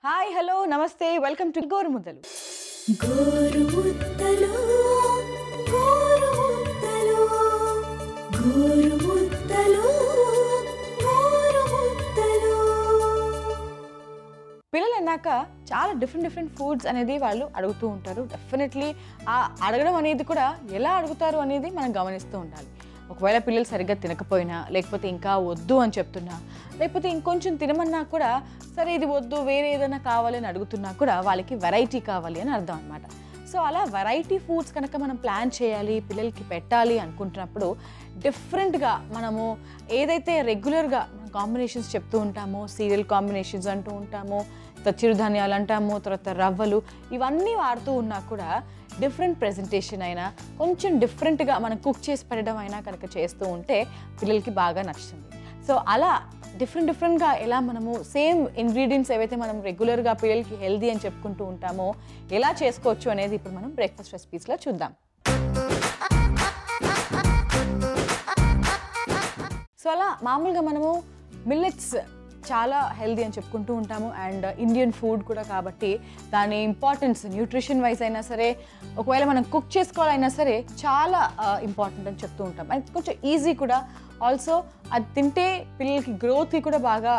Hi hello నమస్తే welcome to గోరుముద్దలు. గోరుముద్దలు గోరుముద్దలు గోరుముద్దలు గోరుముద్దలు. పిల్లలు అన్నాక చాలా డిఫరెంట్ ఫుడ్స్ అనేది వాళ్ళు అడుగుతూ ఉంటారు. డెఫినెట్లీ ఆ అడగడం అనేది కూడా ఎలా అడుగుతారు అనేది మనం గమనిస్తూ ఉండాలి. ఒకవేళ పిల్లలు సరిగ్గా తినకపోయినా, లేకపోతే ఇంకా వద్దు అని చెప్తున్నా, లేకపోతే ఇంకొంచెం తినమన్నా కూడా సరే ఇది వద్దు వేరే ఏదైనా కావాలి అని అడుగుతున్నా కూడా వాళ్ళకి వెరైటీ కావాలి అని అర్థం అనమాట. సో అలా వెరైటీ ఫుడ్స్ కనుక మనం ప్లాన్ చేయాలి, పిల్లలకి పెట్టాలి అనుకుంటున్నప్పుడు డిఫరెంట్గా మనము ఏదైతే రెగ్యులర్గా కాంబినేషన్స్ చెప్తూ ఉంటామో, సీరియల్ కాంబినేషన్స్ అంటూ ఉంటాము, చిరుధాన్యాలు అంటాము, తర్వాత రవ్వలు, ఇవన్నీ వాడుతూ ఉన్నా కూడా డిఫరెంట్ ప్రెజెంటేషన్ అయినా కొంచెం డిఫరెంట్గా మనం కుక్ చేసి పెట్టడం అయినా కనుక చేస్తూ ఉంటే పిల్లలకి బాగా నచ్చుతుంది. సో అలా డిఫరెంట్గా ఎలా మనము సేమ్ ఇంగ్రీడియంట్స్ ఏవైతే మనం రెగ్యులర్గా పిల్లలకి హెల్దీ అని చెప్పుకుంటూ ఉంటామో ఎలా చేసుకోవచ్చు అనేది ఇప్పుడు మనం బ్రేక్ఫాస్ట్ రెసిపీస్లో చూద్దాం. సో అలా మామూలుగా మనము మిల్లెట్స్ చాలా హెల్దీ అని చెప్పుకుంటూ ఉంటాము. అండ్ ఇండియన్ ఫుడ్ కూడా కాబట్టి దాని ఇంపార్టెన్స్ న్యూట్రిషన్ వైజ్ అయినా సరే, ఒకవేళ మనం కుక్ చేసుకోవాలైనా సరే చాలా ఇంపార్టెంట్ అని చెప్తూ ఉంటాం. అండ్ కొంచెం ఈజీ కూడా. ఆల్సో అది తింటే పిల్లలకి గ్రోత్కి కూడా బాగా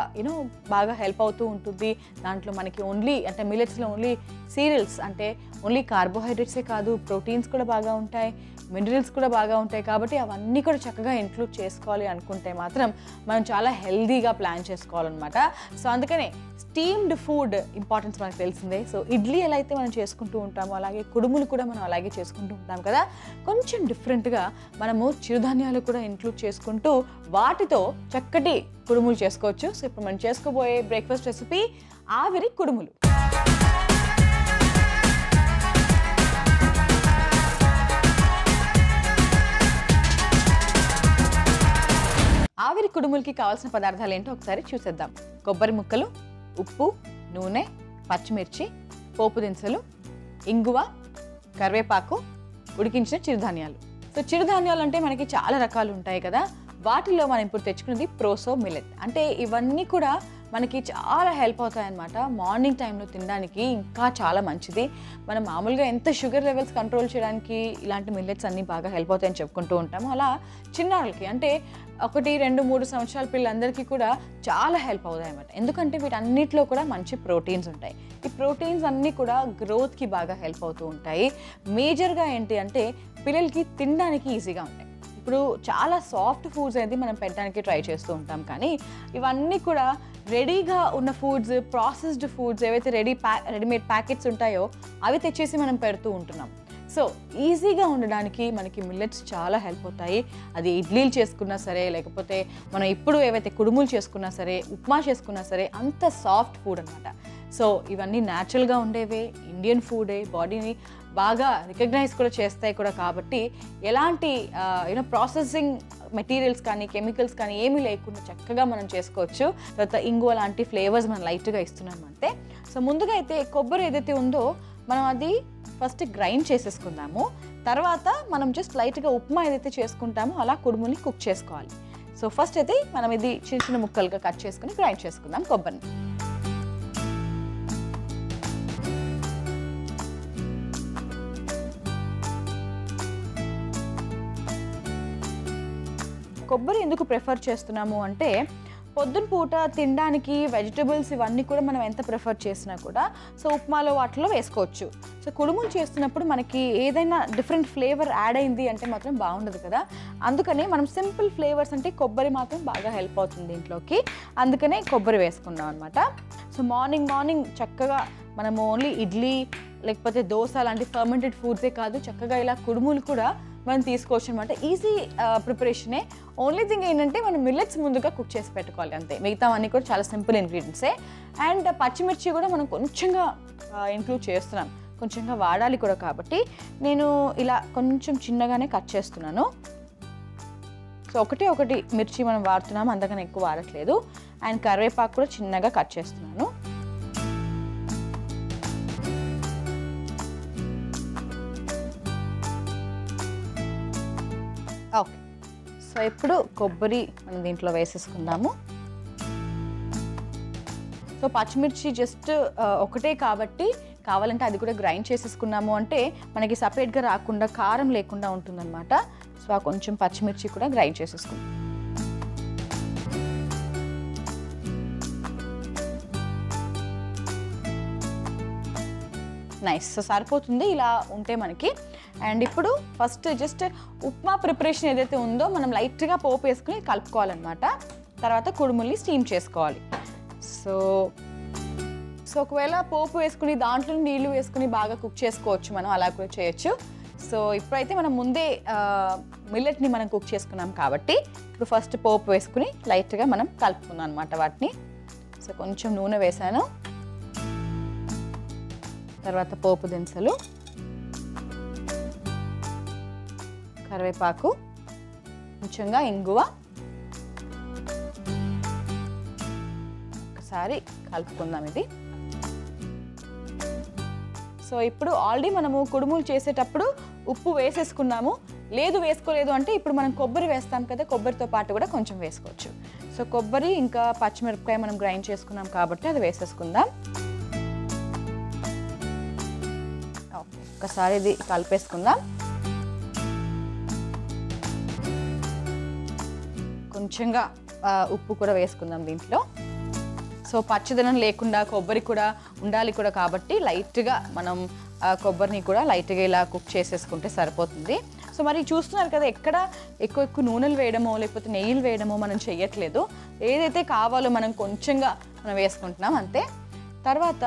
బాగా హెల్ప్ అవుతూ ఉంటుంది. దాంట్లో మనకి ఓన్లీ అంటే మిల్లెట్స్లో ఓన్లీ సీరియల్స్ అంటే ఓన్లీ కార్బోహైడ్రేట్సే కాదు, ప్రోటీన్స్ కూడా బాగా ఉంటాయి, మినరల్స్ కూడా బాగా ఉంటాయి. కాబట్టి అవన్నీ కూడా చక్కగా ఇంక్లూడ్ చేసుకోవాలి అనుకుంటే మాత్రం మనం చాలా హెల్దీగా ప్లాన్ చేసుకోవాలన్నమాట. సో అందుకనే స్టీమ్డ్ ఫుడ్ ఇంపార్టెన్స్ మనకు తెలిసిందే. సో ఇడ్లీ ఎలా అయితే మనం చేసుకుంటూ ఉంటామో అలాగే కుడుములు కూడా మనం అలాగే చేసుకుంటూ ఉంటాం కదా. కొంచెం డిఫరెంట్గా మనము చిరుధాన్యాలు కూడా ఇంక్లూడ్ చేసుకుంటూ వాటితో చక్కటి కుడుములు చేసుకోవచ్చు. సో ఇప్పుడు మనం చేసుకోబోయే బ్రేక్ఫాస్ట్ రెసిపీ ఆవిరి కుడుములు. ఆవిరి కుడుములకి కావాల్సిన పదార్థాలు ఏంటో ఒకసారి చూసేద్దాం. కొబ్బరి ముక్కలు, ఉప్పు, నూనె, పచ్చిమిర్చి, పోపు దినుసులు, ఇంగువ, కరివేపాకు, ఉడికించిన చిరుధాన్యాలు. సో చిరుధాన్యాలు అంటే మనకి చాలా రకాలు ఉంటాయి కదా. వాటిలో మనం ఇప్పుడు తెచ్చుకున్నది ప్రోసో మిల్లెట్. అంటే ఇవన్నీ కూడా మనకి చాలా హెల్ప్ అవుతాయి అన్నమాట. మార్నింగ్ టైంలో తినడానికి ఇంకా చాలా మంచిది. మనం మామూలుగా ఎంత షుగర్ లెవెల్స్ కంట్రోల్ చేయడానికి ఇలాంటి మిల్లెట్స్ అన్నీ బాగా హెల్ప్ అవుతాయని చెప్పుకుంటూ ఉంటాము. అలా చిన్నారులకి అంటే 1, 2, 3 సంవత్సరాల పిల్లలందరికీ కూడా చాలా హెల్ప్ అవుతాయి అన్నమాట. ఎందుకంటే వీటన్నిటిలో కూడా మంచి ప్రోటీన్స్ ఉంటాయి. ఈ ప్రోటీన్స్ అన్నీ కూడా గ్రోత్కి బాగా హెల్ప్ అవుతూ ఉంటాయి. మేజర్గా ఏంటి అంటే పిల్లలకి తినడానికి ఈజీగా ఉంటాయి. ఇప్పుడు చాలా సాఫ్ట్ ఫుడ్స్ అనేది మనం పెట్టడానికి ట్రై చేస్తూ ఉంటాం, కానీ ఇవన్నీ కూడా రెడీగా ఉన్న ఫుడ్స్, ప్రాసెస్డ్ ఫుడ్స్ ఏవైతే రెడీమేడ్ ప్యాకెట్స్ ఉంటాయో అవి తెచ్చేసి మనం పెడుతూ ఉంటున్నాం. సో ఈజీగా ఉండడానికి మనకి మిల్లెట్స్ చాలా హెల్ప్ అవుతాయి. అది ఇడ్లీలు చేసుకున్నా సరే, లేకపోతే మనం ఇప్పుడు ఏవైతే కుడుములు చేసుకున్నా సరే, ఉప్మా చేసుకున్నా సరే, అంత సాఫ్ట్ ఫుడ్ అనమాట. సో ఇవన్నీ న్యాచురల్గా ఉండేవే, ఇండియన్ ఫుడే, బాడీని బాగా రికగ్నైజ్ కూడా చేస్తాయి కూడా. కాబట్టి ఎలాంటి ప్రాసెసింగ్ మెటీరియల్స్ కానీ కెమికల్స్ కానీ ఏమీ లేకుండా చక్కగా మనం చేసుకోవచ్చు. తర్వాత ఇంగువ లాంటి ఫ్లేవర్స్ మనం లైట్గా ఇస్తున్నాం అంతే. సో ముందుగా అయితే కొబ్బరి ఏదైతే ఉందో మనం అది ఫస్ట్ గ్రైండ్ చేసేసుకుందాము. తర్వాత మనం జస్ట్ లైట్గా ఉప్మా ఏదైతే చేసుకుంటామో అలా కుడుముని కుక్ చేసుకోవాలి. సో ఫస్ట్ అయితే మనం ఇది చిన్న చిన్న ముక్కలుగా కట్ చేసుకుని గ్రైండ్ చేసుకుందాం కొబ్బరిని. కొబ్బరి ఎందుకు ప్రిఫర్ చేస్తున్నాము అంటే పొద్దున పూట తినడానికి వెజిటబుల్స్ ఇవన్నీ కూడా మనం ఎంత ప్రిఫర్ చేసినా కూడా సో ఉప్మాలో వాటిలో వేసుకోవచ్చు. సో కుడుములు చేస్తున్నప్పుడు మనకి ఏదైనా డిఫరెంట్ ఫ్లేవర్ యాడ్ అయింది అంటే మాత్రం బాగుండదు కదా. అందుకనే మనం సింపుల్ ఫ్లేవర్స్ అంటే కొబ్బరి మాత్రం బాగా హెల్ప్ అవుతుంది దీంట్లోకి. అందుకనే కొబ్బరి వేసుకున్నాం అనమాట. సో మార్నింగ్ చక్కగా మనం ఓన్లీ ఇడ్లీ లేకపోతే దోశ లాంటి ఫర్మెంటెడ్ ఫుడ్సే కాదు, చక్కగా ఇలా కుడుములు కూడా మనం తీసుకోవచ్చు అనమాట. ఈజీ ప్రిపరేషనే. ఓన్లీ థింగ్ ఏంటంటే మనం మిల్లెట్స్ ముందుగా కుక్ చేసి పెట్టుకోవాలి అంతే. మిగతావన్నీ కూడా చాలా సింపుల్ ఇంగ్రీడియంట్సే. అండ్ పచ్చిమిర్చి కూడా మనం కొంచెంగా ఇంక్లూడ్ చేస్తున్నాం, కొంచెంగా వాడాలి కూడా. కాబట్టి నేను ఇలా కొంచెం చిన్నగానే కట్ చేస్తున్నాను. సో ఒకటి మిర్చి మనం వాడుతున్నాము, అంతకన్నా ఎక్కువ వాడట్లేదు. అండ్ కరివేపాకు కూడా చిన్నగా కట్ చేస్తున్నాను. ఓకే, సో ఇప్పుడు కొబ్బరి మనం దీంట్లో వేసేసుకుందాము. సో పచ్చిమిర్చి జస్ట్ ఒకటే కాబట్టి కావాలంటే అది కూడా గ్రైండ్ చేసేసుకున్నాము అంటే మనకి సపరేట్గా రాకుండా కారం లేకుండా ఉంటుందన్నమాట. సో ఆ కొంచెం పచ్చిమిర్చి కూడా గ్రైండ్ చేసేసుకుందాం. నైస్. సో సరిపోతుంది ఇలా ఉంటే మనకి. అండ్ ఇప్పుడు ఫస్ట్ జస్ట్ ఉప్మా ప్రిపరేషన్ ఏదైతే ఉందో మనం లైట్గా పోపు వేసుకుని కలుపుకోవాలన్నమాట. తర్వాత కుడుముల్ని స్టీమ్ చేసుకోవాలి. సో ఒకవేళ పోపు వేసుకుని దాంట్లో నీళ్లు వేసుకుని బాగా కుక్ చేసుకోవచ్చు, మనం అలా కూడా చేయొచ్చు. సో ఇప్పుడైతే మనం ముందే మిల్లెట్ని మనం కుక్ చేసుకున్నాం కాబట్టి ఇప్పుడు ఫస్ట్ పోపు వేసుకుని లైట్గా మనం కలుపుకున్నాం అనమాట వాటిని. సో కొంచెం నూనె వేసాను, తర్వాత పోపు దినుసులు, కరివేపాకు, కొంచెంగా ఇంగువ, ఒకసారి కలుపుకుందాం ఇది. సో ఇప్పుడు ఆల్రెడీ మనము కుడుములు చేసేటప్పుడు ఉప్పు వేసేసుకున్నాము. లేదు వేసుకోలేదు అంటే ఇప్పుడు మనం కొబ్బరి వేస్తాం కదా, కొబ్బరితో పాటు కూడా కొంచెం వేసుకోవచ్చు. సో కొబ్బరి ఇంకా పచ్చిమిరపకాయ మనం గ్రైండ్ చేసుకున్నాం కాబట్టి అది వేసేసుకుందాం. ఒకసారి ఇది కలిపేసుకుందాం. కొంచెంగా ఉప్పు కూడా వేసుకుందాం దీంట్లో. సో పచ్చదనం లేకుండా కొబ్బరి కూడా ఉండాలి కూడా కాబట్టి లైట్గా మనం కొబ్బరిని కూడా లైట్గా ఇలా కుక్ చేసేసుకుంటే సరిపోతుంది. సో మరి చూస్తున్నారు కదా, ఎక్కడ ఎక్కువ నూనెలు వేయడమో లేకపోతే నెయ్యిలు వేయడమో మనం చెయ్యట్లేదు. ఏదైతే కావాలో మనం కొంచెంగా మనం వేసుకుంటున్నాం అంతే. తర్వాత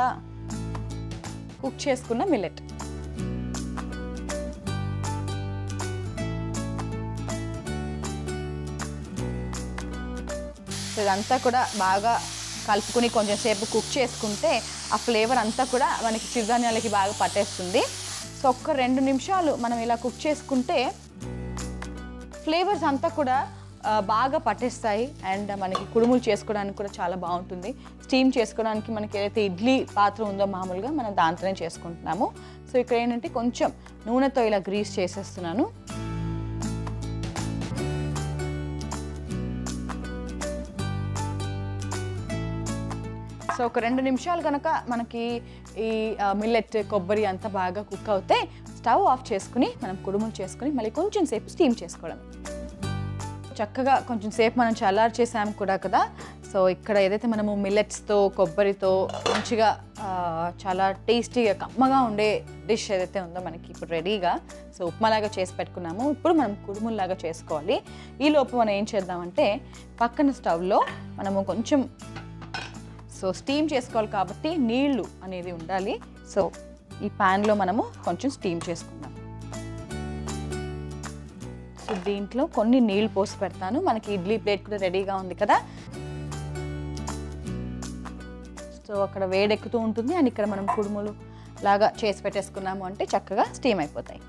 కుక్ చేసుకున్న మిల్లెట్, ఇదంతా కూడా బాగా కలుపుకొని కొంచెం సేపు కుక్ చేసుకుంటే ఆ ఫ్లేవర్ అంతా కూడా మనకి చిరుధాన్యాలకి బాగా పట్టేస్తుంది. సో ఒక్క 2 నిమిషాలు మనం ఇలా కుక్ చేసుకుంటే ఫ్లేవర్స్ అంతా కూడా బాగా పట్టేస్తాయి. అండ్ మనకి కుడుములు చేసుకోవడానికి కూడా చాలా బాగుంటుంది. స్టీమ్ చేసుకోవడానికి మనకి ఏదైతే ఇడ్లీ పాత్ర ఉందో మామూలుగా మనం దాంతోనే చేసుకుంటున్నాము. సో ఇక్కడ ఏంటంటే కొంచెం నూనెతో ఇలా గ్రీస్ చేసేస్తున్నాను. సో ఒక 2 నిమిషాలు కనుక మనకి ఈ మిల్లెట్ కొబ్బరి అంతా బాగా కుక్ అవుతే స్టవ్ ఆఫ్ చేసుకుని మనం కుడుములు చేసుకుని మళ్ళీ కొంచెం సేపు స్టీమ్ చేసుకోవడం. చక్కగా కొంచెం సేపు మనం చల్లారి చేసాము కూడా కదా. సో ఇక్కడ ఏదైతే మనము మిల్లెట్స్తో కొబ్బరితో మంచిగా చాలా టేస్టీగా కమ్మగా ఉండే డిష్ ఏదైతే ఉందో మనకి ఇప్పుడు రెడీగా. సో ఉప్మాలాగా చేసి పెట్టుకున్నాము. ఇప్పుడు మనం కుడుముల్లాగా చేసుకోవాలి. ఈ లోపు మనం ఏం చేద్దామంటే పక్కన స్టవ్లో మనము కొంచెం స్టీమ్ చేసుకోవాలి కాబట్టి నీళ్లు అనేది ఉండాలి. సో ఈ ప్యాన్లో మనము కొంచెం స్టీమ్ చేసుకుందాం. సో దీంట్లో కొన్ని నీళ్లు పోసి పెడతాను. మనకి ఇడ్లీ ప్లేట్ కూడా రెడీగా ఉంది కదా. సో అక్కడ వేడెక్కుతూ ఉంటుంది అండ్ ఇక్కడ మనం కుడుములు లాగా చేసి పెట్టేసుకున్నాము అంటే చక్కగా స్టీమ్ అయిపోతాయి.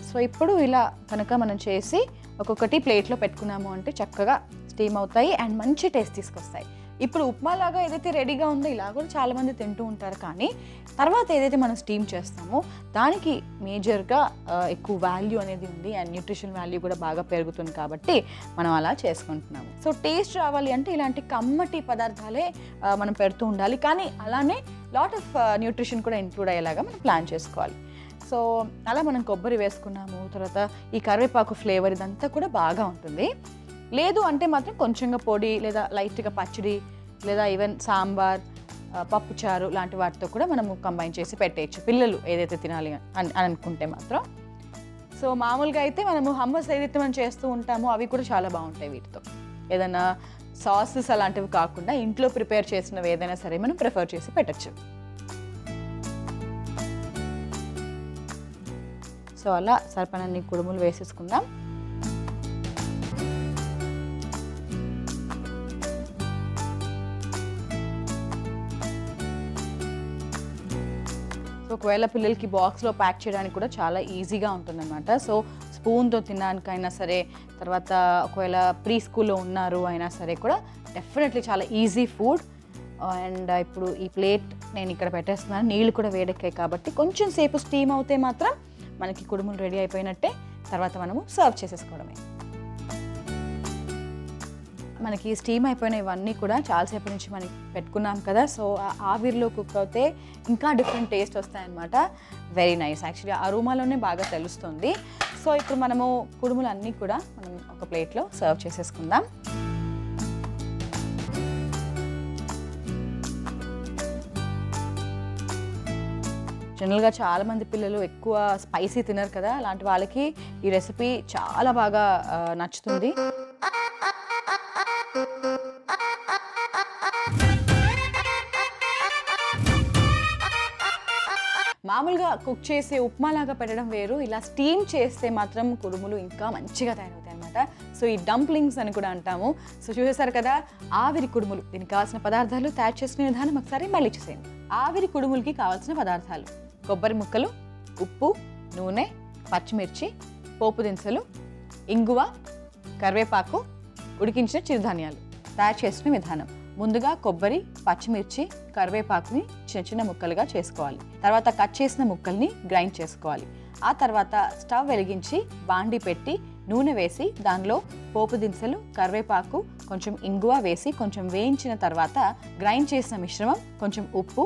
సో ఇప్పుడు ఇలా కనుక మనం చేసి ఒక్కొక్కటి ప్లేట్లో పెట్టుకున్నాము అంటే చక్కగా స్టీమ్ అవుతాయి అండ్ మంచి టేస్ట్ తీసుకొస్తాయి. ఇప్పుడు ఉప్మాలాగా ఏదైతే రెడీగా ఉందో ఇలా కూడా చాలామంది తింటూ ఉంటారు. కానీ తర్వాత ఏదైతే మనం స్టీమ్ చేస్తామో దానికి మేజర్గా ఎక్కువ వాల్యూ అనేది ఉంది అండ్ న్యూట్రిషన్ వాల్యూ కూడా బాగా పెరుగుతుంది కాబట్టి మనం అలా చేసుకుంటున్నాము. సో టేస్ట్ రావాలి అంటే ఇలాంటి కమ్మటి పదార్థాలే మనం పెడుతూ ఉండాలి. కానీ అలానే లాట్ ఆఫ్ న్యూట్రిషన్ కూడా ఇంక్లూడ్ అయ్యేలాగా మనం ప్లాన్ చేసుకోవాలి. సో అలా మనం కొబ్బరి వేసుకున్నాము. తర్వాత ఈ కరివేపాకు ఫ్లేవర్ ఇదంతా కూడా బాగా ఉంటుంది. లేదు అంటే మాత్రం కొంచెంగా పొడి లేదా లైట్గా పచ్చడి లేదా ఈవెన్ సాంబార్, పప్పుచారు లాంటి వాటితో కూడా మనము కంబైన్ చేసి పెట్టేయచ్చు పిల్లలు ఏదైతే తినాలి అని అనుకుంటే మాత్రం. సో మామూలుగా అయితే మనము హమ్మస్ ఏదైతే మనం చేస్తూ ఉంటామో అవి కూడా చాలా బాగుంటాయి వీటితో. ఏదైనా సాసెస్ అలాంటివి కాకుండా ఇంట్లో ప్రిపేర్ చేసినవి ఏదైనా సరే మనం ప్రిఫర్ చేసి పెట్టచ్చు. సో అలా సరిపడన్ని కుడుములు వేసేసుకుందాం. ఒకవేళ పిల్లలకి బాక్స్లో ప్యాక్ చేయడానికి కూడా చాలా ఈజీగా ఉంటుందన్నమాట. సో స్పూన్తో తినడానికైనా సరే, తర్వాత ఒకవేళ ప్రీ స్కూల్లో ఉన్నారు అయినా సరే కూడా డెఫినెట్లీ చాలా ఈజీ ఫుడ్. అండ్ ఇప్పుడు ఈ ప్లేట్ నేను ఇక్కడ పెట్టేస్తున్నాను. నీళ్ళు కూడా వేడెక్కాయి కాబట్టి కొంచెం సేపు స్టీమ్ అవుతే మాత్రం మనకి కుడుములు రెడీ అయిపోయినట్టే. తర్వాత మనము సర్వ్ చేసేసుకోవడమే. మనకి స్టీమ్ అయిపోయిన ఇవన్నీ కూడా చాలాసేపు నుంచి మనం పెట్టుకున్నాం కదా, సో ఆవిరిలో కుక్ అవుతే ఇంకా డిఫరెంట్ టేస్ట్ వస్తాయన్నమాట. Very nice. యాక్చువల్లీ అరోమాలోనే బాగా తెలుస్తుంది. సో ఇప్పుడు మనము కుడుములు అన్నీ కూడా మనం ఒక ప్లేట్లో సర్వ్ చేసేసుకుందాం. జనరల్గా చాలామంది పిల్లలు ఎక్కువ స్పైసీ తినరు కదా, అలాంటి వాళ్ళకి ఈ రెసిపీ చాలా బాగా నచ్చుతుంది. మామూలుగా కుక్ చేసి ఉప్మాలాగా పెట్టడం వేరు, ఇలా స్టీమ్ చేస్తే మాత్రం కుడుములు ఇంకా మంచిగా తయారవుతాయి అనమాట. సో ఈ డంప్లింగ్స్ అని కూడా అంటాము. సో చూసేసారు కదా ఆవిరి కుడుములు. దీనికి కావాల్సిన పదార్థాలు, తయారు చేసుకునే విధానం ఒకసారి మళ్ళీ చూసేయండి. ఆవిరి కుడుములకి కావాల్సిన పదార్థాలు: కొబ్బరి ముక్కలు, ఉప్పు, నూనె, పచ్చిమిర్చి, పోపు దినుసులు, ఇంగువ, కరివేపాకు, ఉడికించిన చిరుధాన్యాలు. తయారు చేసుకునే విధానం: ముందుగా కొబ్బరి, పచ్చిమిర్చి, కరివేపాకుని చిన్న చిన్న ముక్కలుగా చేసుకోవాలి. తర్వాత కట్ చేసిన ముక్కల్ని గ్రైండ్ చేసుకోవాలి. ఆ తర్వాత స్టవ్ వెలిగించి బాండి పెట్టి నూనె వేసి దానిలో పోపు దినుసులు, కరివేపాకు, కొంచెం ఇంగువ వేసి కొంచెం వేయించిన తర్వాత గ్రైండ్ చేసిన మిశ్రమం, కొంచెం ఉప్పు,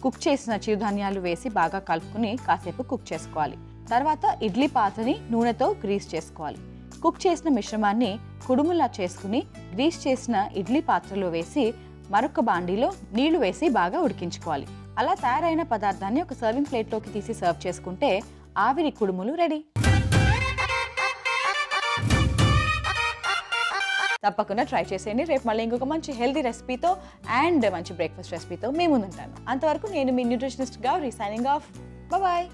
కుక్ చేసిన చిరుధాన్యాలు వేసి బాగా కలుపుకుని కాసేపు కుక్ చేసుకోవాలి. తర్వాత ఇడ్లీ పాత్రని నూనెతో గ్రీస్ చేసుకోవాలి. కుక్ చేసిన మిశ్రమాన్ని కుడుములా చేసుకుని గ్రీస్ చేసిన ఇడ్లీ పాత్రలో వేసి మరొక బాండీలో నీళ్లు వేసి బాగా ఉడికించుకోవాలి. అలా తయారైన పదార్థాన్ని ఒక సర్వింగ్ ప్లేట్లోకి తీసి సర్వ్ చేసుకుంటే ఆవిరి కుడుములు రెడీ. తప్పకుండా ట్రై చేసేయండి. రేపు మళ్ళీ ఇంకొక మంచి హెల్దీ రెసిపీతో అండ్ మంచి బ్రేక్ఫాస్ట్ రెసిపీతో మీ ముందుంటాను. అంతవరకు నేను మీ nutritionist Gowri signing off. Bye.